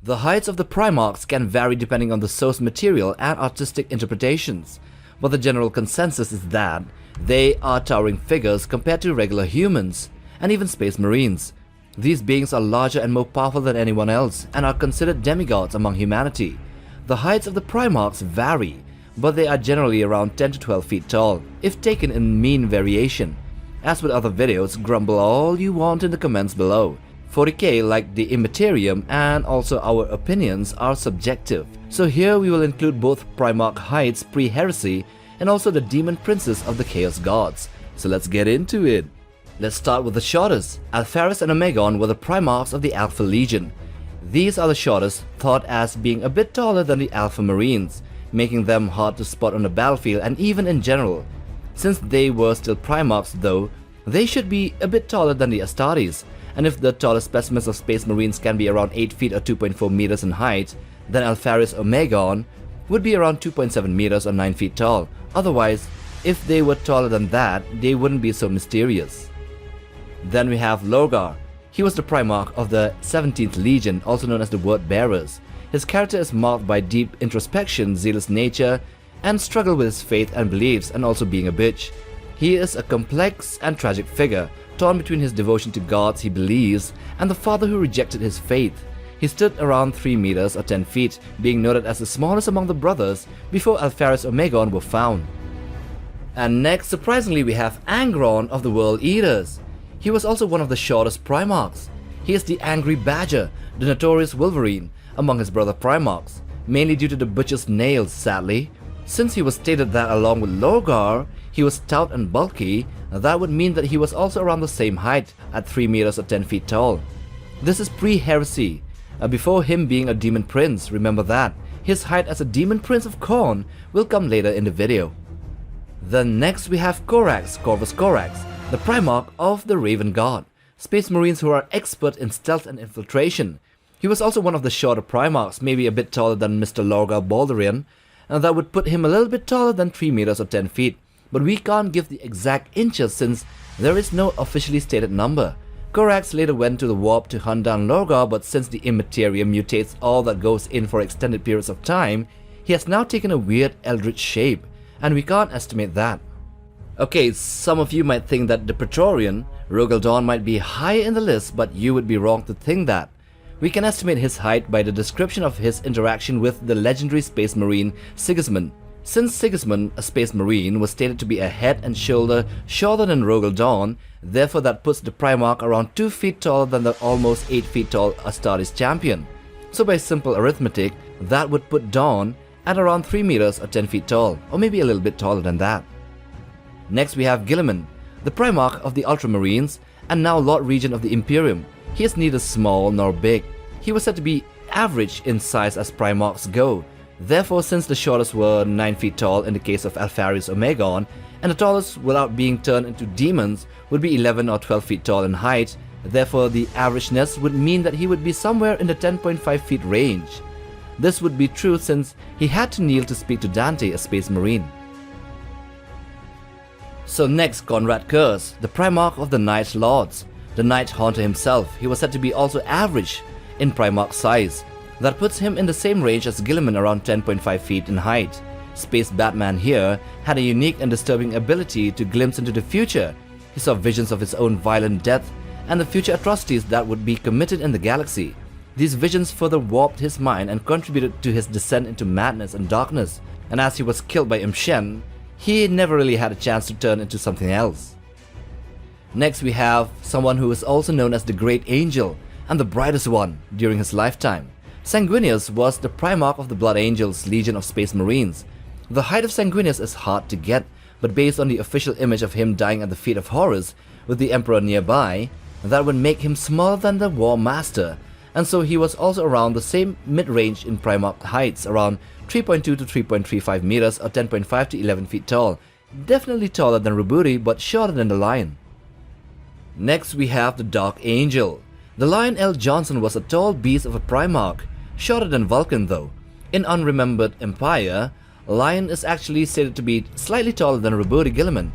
The heights of the Primarchs can vary depending on the source material and artistic interpretations, but the general consensus is that they are towering figures compared to regular humans, and even Space Marines. These beings are larger and more powerful than anyone else, and are considered demigods among humanity. The heights of the Primarchs vary, but they are generally around 10 to 12 feet tall, if taken in mean variation. As with other videos, grumble all you want in the comments below. 40K, like the Immaterium and also our opinions, are subjective. So here we will include both Primarch heights pre-heresy and also the Daemon Princes of the Chaos Gods. So let's get into it. Let's start with the shortest. Alpharis and Omegon were the Primarchs of the Alpha Legion. These are the shortest, thought as being a bit taller than the Alpha Marines, making them hard to spot on the battlefield and even in general. Since they were still Primarchs though, they should be a bit taller than the Astartes, and if the tallest specimens of Space Marines can be around 8 feet or 2.4 meters in height, then Alpharis Omegon would be around 2.7 meters or 9 feet tall. Otherwise, if they were taller than that, they wouldn't be so mysterious. Then we have Lorgar. He was the Primarch of the 17th Legion, also known as the Word Bearers. His character is marked by deep introspection, zealous nature, and struggle with his faith and beliefs, and also being a bitch. He is a complex and tragic figure, torn between his devotion to gods he believes and the father who rejected his faith. He stood around 3 meters or 10 feet, being noted as the smallest among the brothers before Alpharis Omegon were found. And next, surprisingly, we have Angron of the World Eaters. He was also one of the shortest Primarchs. He is the Angry Badger, the notorious Wolverine, among his brother Primarchs, mainly due to the butcher's nails, sadly. Since he was stated that along with Lorgar, he was stout and bulky, that would mean that he was also around the same height, at 3 meters or 10 feet tall. This is pre-heresy, before him being a Demon Prince, remember that. His height as a Demon Prince of Khorne will come later in the video. Then next we have Corax, Corvus Corax, the Primarch of the Raven God, Space Marines who are expert in stealth and infiltration. He was also one of the shorter Primarchs, maybe a bit taller than Mr. Lorgar Baldurian, and that would put him a little bit taller than 3 meters or 10 feet. But we can't give the exact inches since there is no officially stated number. Corax later went to the warp to hunt down Lorgar, but since the Immaterium mutates all that goes in for extended periods of time, he has now taken a weird eldritch shape, and we can't estimate that. Okay, some of you might think that the Praetorian, Rogal Dorn, might be high in the list, but you would be wrong to think that. We can estimate his height by the description of his interaction with the legendary Space Marine Sigismund. Since Sigismund, a Space Marine, was stated to be a head and shoulder shorter than Rogal Dorn, therefore that puts the Primarch around 2 feet taller than the almost 8 feet tall Astartes champion. So by simple arithmetic, that would put Dorn at around 3 meters or 10 feet tall, or maybe a little bit taller than that. Next we have Guilliman, the Primarch of the Ultramarines and now Lord Regent of the Imperium. He is neither small nor big. He was said to be average in size as Primarchs go. Therefore, since the shortest were 9 feet tall in the case of Alpharis Omegon, and the tallest without being turned into demons would be 11 or 12 feet tall in height, therefore the averageness would mean that he would be somewhere in the 10.5 feet range. This would be true since he had to kneel to speak to Dante, a Space Marine. So next, Conrad Curse, the Primarch of the Night Lords, the Night Haunter himself. He was said to be also average in Primarch size. That puts him in the same range as Guilliman, around 10.5 feet in height. Space Batman here had a unique and disturbing ability to glimpse into the future. He saw visions of his own violent death and the future atrocities that would be committed in the galaxy. These visions further warped his mind and contributed to his descent into madness and darkness, and as he was killed by Imshen, he never really had a chance to turn into something else. Next we have someone who is also known as the Great Angel and the brightest one during his lifetime. Sanguinius was the Primarch of the Blood Angels Legion of Space Marines. The height of Sanguinius is hard to get, but based on the official image of him dying at the feet of Horus with the Emperor nearby, that would make him smaller than the War Master, and so he was also around the same mid-range in Primarch heights, around 3.2 to 3.35 meters or 10.5 to 11 feet tall. Definitely taller than Ruburi, but shorter than the Lion. Next we have the Dark Angel. The Lion L. Johnson was a tall beast of a Primarch, shorter than Vulkan though. In Unremembered Empire, Lion is actually stated to be slightly taller than Ruburi Guilliman.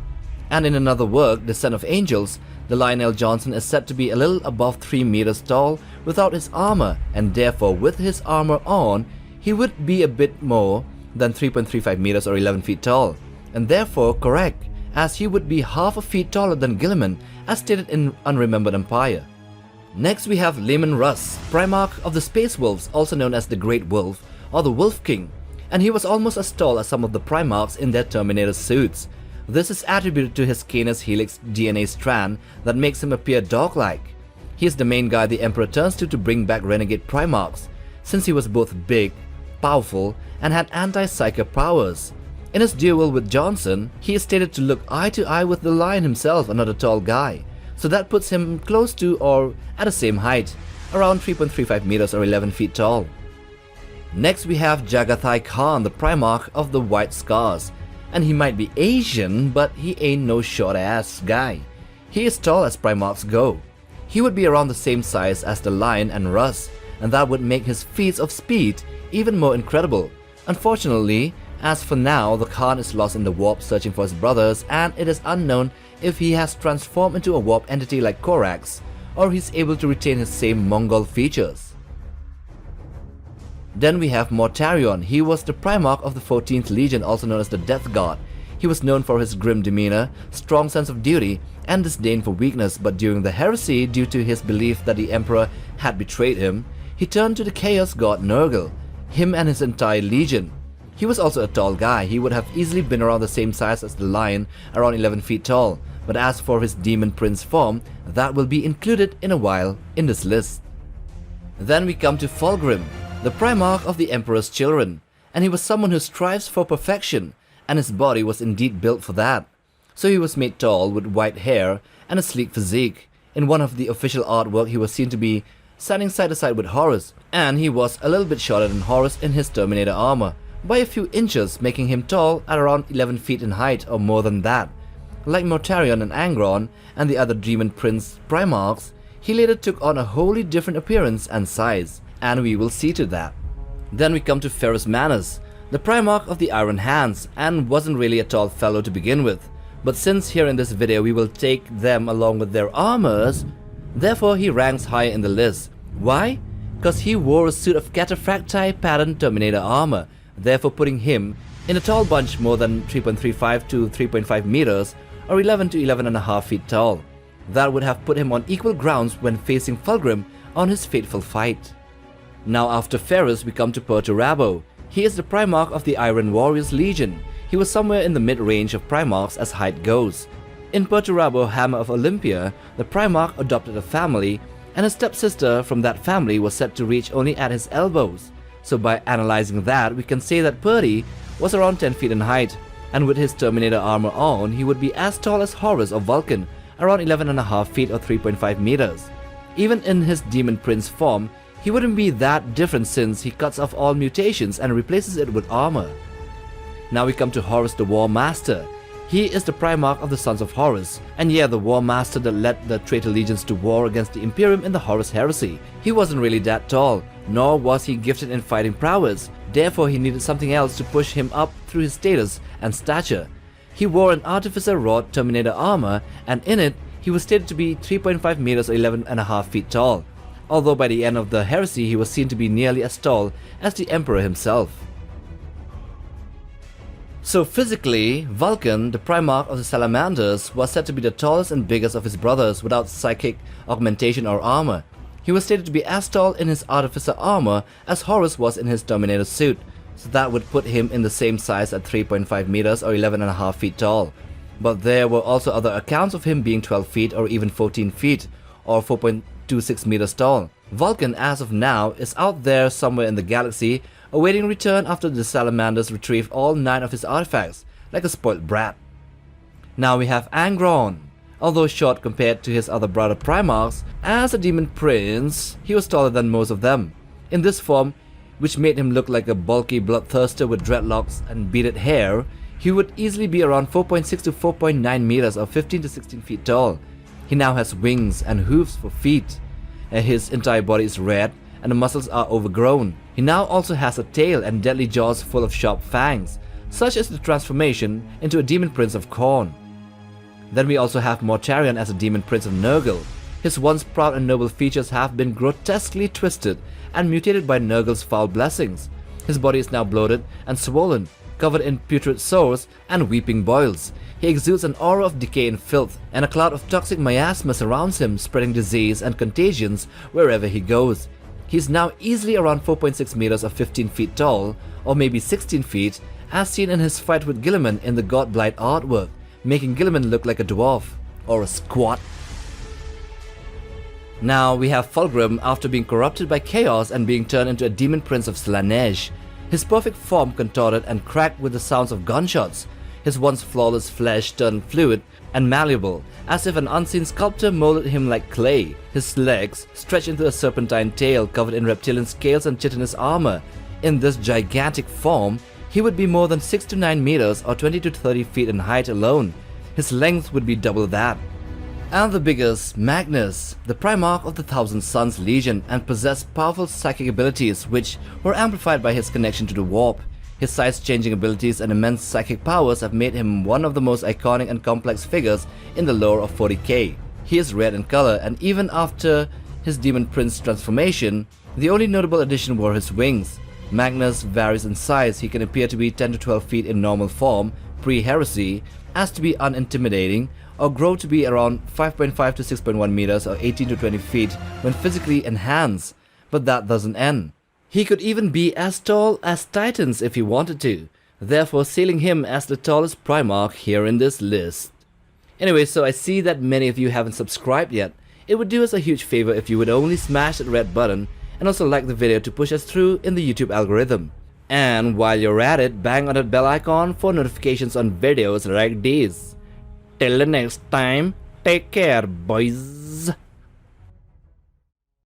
And in another work, Descent of Angels, the Lionel Johnson is said to be a little above 3 meters tall without his armor, and therefore with his armor on, he would be a bit more than 3.35 meters or 11 feet tall, and therefore correct, as he would be half a feet taller than Guilliman, as stated in Unremembered Empire. Next we have Leman Russ, Primarch of the Space Wolves, also known as the Great Wolf or the Wolf King, and he was almost as tall as some of the Primarchs in their Terminator suits. This is attributed to his Canis Helix DNA strand that makes him appear dog-like. He is the main guy the Emperor turns to bring back renegade Primarchs, since he was both big, powerful, and had anti-psyker powers. In his duel with Johnson, he is stated to look eye to eye with the Lion himself, another tall guy, so that puts him close to or at the same height, around 3.35 meters or 11 feet tall. Next we have Jagathai Khan, the Primarch of the White Scars, and he might be Asian, but he ain't no short-ass guy. He is tall as Primarchs go. He would be around the same size as the Lion and Russ, and that would make his feats of speed even more incredible. Unfortunately, as for now, the Khan is lost in the warp searching for his brothers, and it is unknown if he has transformed into a warp entity like Korax, or he's able to retain his same Mongol features. Then we have Mortarion. He was the Primarch of the 14th Legion, also known as the Death God. He was known for his grim demeanor, strong sense of duty, and disdain for weakness, but during the heresy, due to his belief that the Emperor had betrayed him, he turned to the Chaos God Nurgle, him and his entire legion. He was also a tall guy. He would have easily been around the same size as the Lion, around 11 feet tall, but as for his Daemon Prince form, that will be included in a while in this list. Then we come to Fulgrim, the Primarch of the Emperor's Children, and he was someone who strives for perfection, and his body was indeed built for that. So he was made tall with white hair and a sleek physique. In one of the official artwork, he was seen to be standing side to side with Horus, and he was a little bit shorter than Horus in his Terminator armor, by a few inches, making him tall at around 11 feet in height or more than that. Like Mortarion and Angron and the other Daemon Prince Primarchs, he later took on a wholly different appearance and size, and we will see to that. Then we come to Ferrus Manus, the Primarch of the Iron Hands, and wasn't really a tall fellow to begin with, but since here in this video we will take them along with their armors, therefore he ranks higher in the list. Why? Because he wore a suit of cataphracti patterned Terminator armor, therefore putting him in a tall bunch more than 3.35 to 3.5 meters or 11 to 11.5 feet tall. That would have put him on equal grounds when facing Fulgrim on his fateful fight. Now after Ferrus we come to Perturabo. He is the Primarch of the Iron Warriors Legion. He was somewhere in the mid-range of Primarchs as height goes. In Perturabo Hammer of Olympia, the Primarch adopted a family, and his stepsister from that family was said to reach only at his elbows. So by analyzing that, we can say that Purdy was around 10 feet in height, and with his Terminator armor on, he would be as tall as Horus or Vulkan, around 11.5 feet or 3.5 meters. Even in his Daemon Prince form, he wouldn't be that different since he cuts off all mutations and replaces it with armor. Now we come to Horus the War Master. He is the Primarch of the Sons of Horus, and yeah, the War Master that led the traitor legions to war against the Imperium in the Horus Heresy. He wasn't really that tall, nor was he gifted in fighting prowess, therefore he needed something else to push him up through his status and stature. He wore an Artificer-wrought Terminator armor, and in it, he was stated to be 3.5 meters or 11.5 feet tall, although by the end of the heresy he was seen to be nearly as tall as the Emperor himself. So physically, Vulkan, the Primarch of the Salamanders, was said to be the tallest and biggest of his brothers without psychic augmentation or armor. He was stated to be as tall in his Artificer armor as Horus was in his Terminator suit, so that would put him in the same size at 3.5 meters or 11.5 feet tall. But there were also other accounts of him being 12 feet or even 14 feet or 4.26 meters tall. Vulkan, as of now, is out there somewhere in the galaxy, awaiting return after the Salamanders retrieve all 9 of his artifacts, like a spoiled brat. Now we have Angron. Although short compared to his other brother Primarchs, as a Daemon Prince, he was taller than most of them. In this form, which made him look like a bulky bloodthirster with dreadlocks and beaded hair, he would easily be around 4.6 to 4.9 meters or 15 to 16 feet tall. He now has wings and hoofs for feet. His entire body is red and the muscles are overgrown. He now also has a tail and deadly jaws full of sharp fangs. Such is the transformation into a Daemon Prince of Khorne. Then we also have Mortarion as a Demon Prince of Nurgle. His once proud and noble features have been grotesquely twisted and mutated by Nurgle's foul blessings. His body is now bloated and swollen, covered in putrid sores and weeping boils. He exudes an aura of decay and filth, and a cloud of toxic miasma surrounds him, spreading disease and contagions wherever he goes. He is now easily around 4.6 meters or 15 feet tall, or maybe 16 feet, as seen in his fight with Guilliman in the Godblight artwork, making Guilliman look like a dwarf, or a squat. Now we have Fulgrim after being corrupted by chaos and being turned into a Demon Prince of Slaanesh. His perfect form contorted and cracked with the sounds of gunshots. His once flawless flesh turned fluid and malleable, as if an unseen sculptor molded him like clay. His legs stretched into a serpentine tail covered in reptilian scales and chitinous armor. In this gigantic form, he would be more than 6 to 9 meters or 20 to 30 feet in height alone. His length would be double that. And the biggest, Magnus, the Primarch of the Thousand Suns Legion, and possessed powerful psychic abilities which were amplified by his connection to the Warp. His size-changing abilities and immense psychic powers have made him one of the most iconic and complex figures in the lore of 40k. He is red in color, and even after his Demon Prince transformation, the only notable addition were his wings. Magnus varies in size. He can appear to be 10 to 12 feet in normal form, pre-heresy, as to be unintimidating, or grow to be around 5.5 to 6.1 meters or 18 to 20 feet when physically enhanced, but that doesn't end. He could even be as tall as Titans if he wanted to, therefore sealing him as the tallest Primarch here in this list. Anyway, so I see that many of you haven't subscribed yet. It would do us a huge favor if you would only smash that red button and also like the video to push us through in the YouTube algorithm. And while you're at it, bang on that bell icon for notifications on videos like these. Till the next time, take care boys.